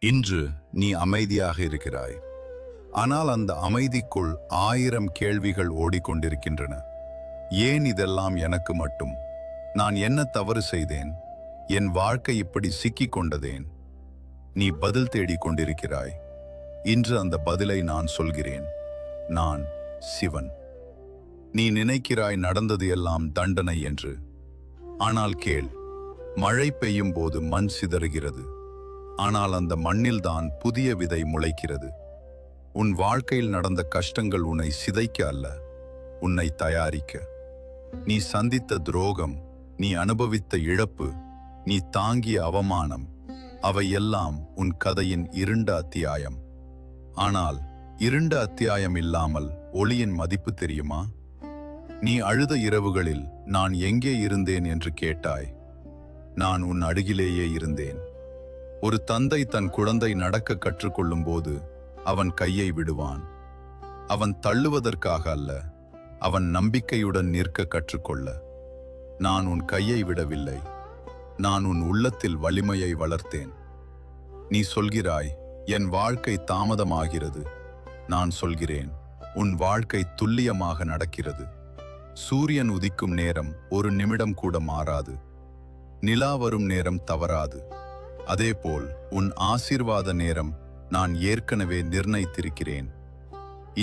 இன்று நீ அமைதியாக இருக்கிறாய். ஆனால் அந்த அமைதிக்குள் 1000 கேள்விகள் ஓடிக்கொண்டிருக்கின்றன. ஏன் இதெல்லாம் எனக்கு மட்டும்? நான் என்ன தவறு செய்தேன்? என் வாழ்க்கை இப்படி சிக்கிக் கொண்டதேன்? நீ பதில் தேடிக் கொண்டிருக்கிறாய். இன்று அந்த பதிலை நான் சொல்கிறேன். நான் சிவன். நீ நினைக்கிறாய் நடந்தது எல்லாம் தண்டனை என்று. ஆனால் கேள், மழை பெய்யும் போது மண் சிதறுகிறது. ஆனால் அந்த மண்ணில்தான் புதிய விதை முளைக்கிறது. உன் வாழ்க்கையில் நடந்த கஷ்டங்கள் உன்னை சிதைக்க அல்ல, உன்னை தயாரிக்க. நீ சந்தித்த துரோகம், நீ அனுபவித்த இழப்பு, நீ தாங்கிய அவமானம், அவையெல்லாம் உன் கதையின் இருண்ட அத்தியாயம். ஆனால் இருண்ட அத்தியாயம் இல்லாமல் ஒளியின் மதிப்பு தெரியுமா? நீ அழுத இரவுகளில் நான் எங்கே இருந்தேன் என்று கேட்டாய். நான் உன் அருகிலேயே இருந்தேன். ஒரு தந்தை தன் குழந்தை நடக்க கற்றுக்கொள்ளும் போது அவன் கையை விடுவான். அவன் தள்ளுவதற்காக அல்ல, அவன் நம்பிக்கையுடன் நிற்க கற்றுக்கொள்ள. நான் உன் கையை விடவில்லை, நான் உன் உள்ளத்தில் வலிமையை வளர்த்தேன். நீ சொல்கிறாய், என் வாழ்க்கை தாமதமாகிறது. நான் சொல்கிறேன், உன் வாழ்க்கை துல்லியமாக நடக்கிறது. சூரியன் உதிக்கும் நேரம் ஒரு நிமிடம் கூட மாறாது. நிலா வரும் நேரம் தவறாது. அதேபோல் உன் ஆசீர்வாத நேரம் நான் ஏற்கனவே நிர்ணயித்திருக்கிறேன்.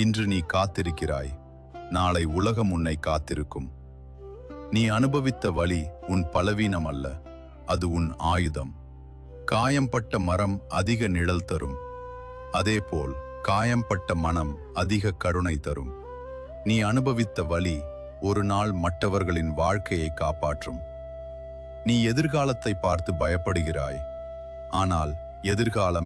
இன்று நீ காத்திருக்கிறாய், நாளை உலகம் உன்னை காத்திருக்கும். நீ அனுபவித்த வலி உன் பலவீனம் அல்ல, அது உன் ஆயுதம். காயம்பட்ட மரம் அதிக நிழல் தரும். அதேபோல் காயம்பட்ட மனம் அதிக கருணை தரும். நீ அனுபவித்த வலி ஒரு நாள் மற்றவர்களின் வாழ்க்கையை காப்பாற்றும். நீ எதிர்காலத்தை பார்த்து பயப்படுகிறாய். ஆனால் எதிர்காலம்